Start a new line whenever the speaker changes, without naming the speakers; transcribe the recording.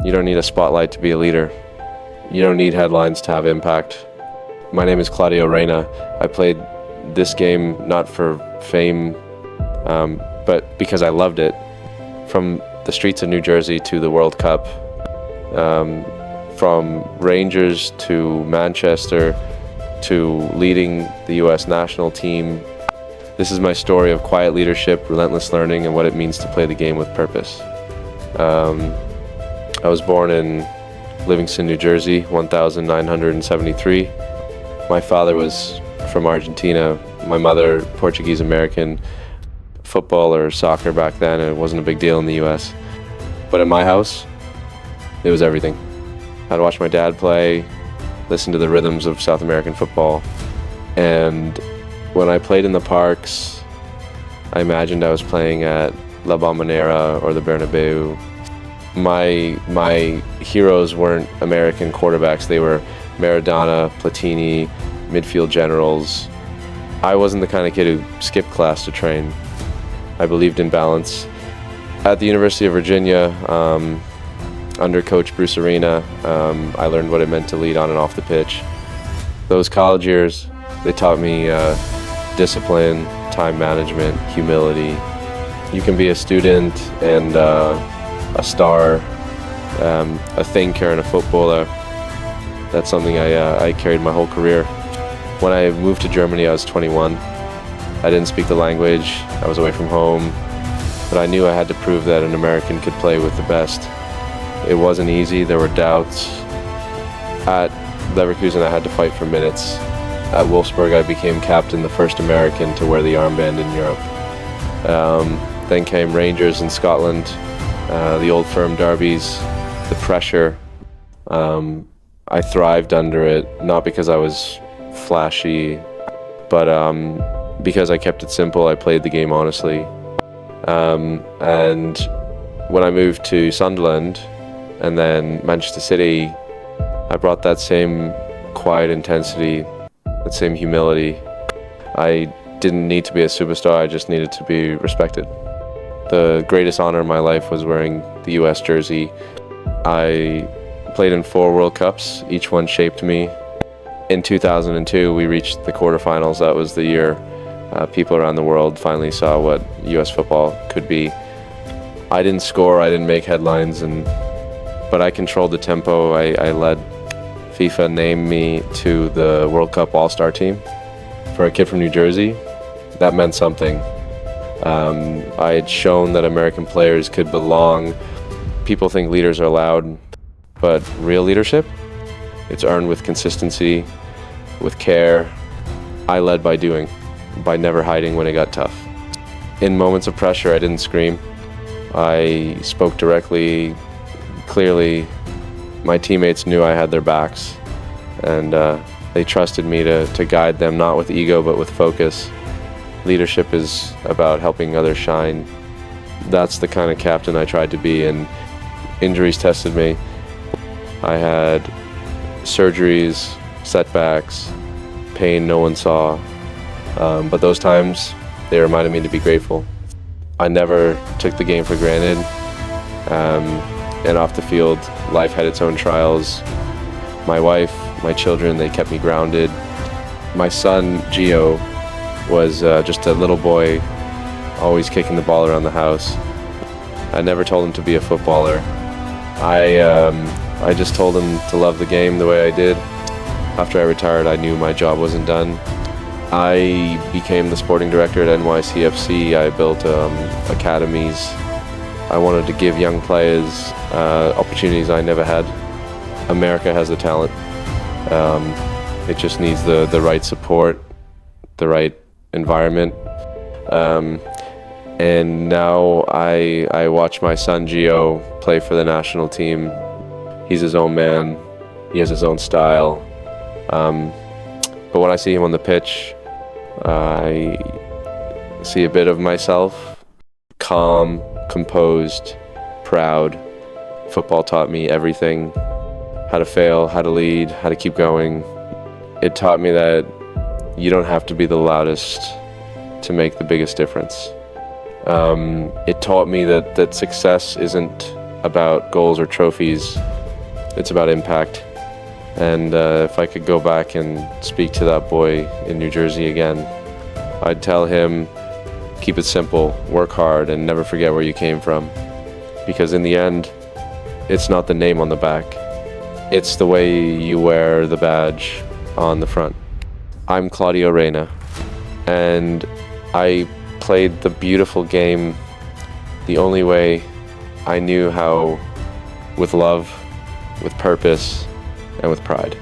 You don't need a spotlight to be a leader. You don't need headlines to have impact. My name is Claudio Reyna. I played this game not for fame, but because I loved it. From the streets of New Jersey to the World Cup, from Rangers to Manchester to leading the US national team. This is my story of quiet leadership, relentless learning, and what it means to play the game with purpose. I was born in Livingston, New Jersey, 1973. My father was from Argentina, my mother Portuguese-American. Football or soccer back then, it wasn't a big deal in the US. But in my house, it was everything. I'd watch my dad play, listen to the rhythms of South American football. And when I played in the parks, I imagined I was playing at La Bombonera or the Bernabeu. My heroes weren't American quarterbacks, they were Maradona, Platini, midfield generals. I wasn't the kind of kid who skipped class to train. I believed in balance. At the University of Virginia, under Coach Bruce Arena, I learned what it meant to lead on and off the pitch. Those college years, they taught me discipline, time management, humility. You can be a student and a star, a thinker and a footballer. That's something I carried my whole career. When I moved to Germany, I was 21. I didn't speak the language, I was away from home, but I knew I had to prove that an American could play with the best. It wasn't easy, there were doubts. At Leverkusen, I had to fight for minutes. At Wolfsburg, I became captain, the first American to wear the armband in Europe. Then came Rangers in Scotland, the old firm derbies, the pressure. I thrived under it, not because I was flashy, but because I kept it simple. I played the game honestly. And when I moved to Sunderland and then Manchester City, I brought that same quiet intensity, that same humility. I didn't need to be a superstar, I just needed to be respected. The greatest honor in my life was wearing the US jersey. I played in 4 World Cups, each one shaped me. In 2002, we reached the quarterfinals. That was the year people around the world finally saw what US football could be. I didn't score, I didn't make headlines, but I controlled the tempo. I led. FIFA named me to the World Cup All-Star team. For a kid from New Jersey, that meant something. I had shown that American players could belong. People think leaders are loud, but real leadership, it's earned with consistency, with care. I led by doing, by never hiding when it got tough. In moments of pressure, I didn't scream. I spoke directly, clearly. My teammates knew I had their backs, and they trusted me to guide them, not with ego, but with focus. Leadership is about helping others shine. That's the kind of captain I tried to be, and injuries tested me. I had surgeries, setbacks, pain no one saw, but those times, they reminded me to be grateful. I never took the game for granted, and off the field, life had its own trials. My wife, my children, they kept me grounded. My son, Gio, was just a little boy, always kicking the ball around the house. I never told him to be a footballer. I just told him to love the game the way I did. After I retired, I knew my job wasn't done. I became the sporting director at NYCFC. I built academies. I wanted to give young players opportunities I never had. America has the talent. It just needs the right support, the right environment. And now I watch my son Gio play for the national team. He's his own man. He has his own style. But when I see him on the pitch, I see a bit of myself, calm, composed, proud. Football taught me everything, how to fail, how to lead, how to keep going. It taught me that you don't have to be the loudest to make the biggest difference. It taught me that success isn't about goals or trophies. It's about impact. And if I could go back and speak to that boy in New Jersey again, I'd tell him, keep it simple, work hard, and never forget where you came from. Because in the end, it's not the name on the back. It's the way you wear the badge on the front. I'm Claudio Reyna, and I played the beautiful game the only way I knew how, with love, with purpose, and with pride.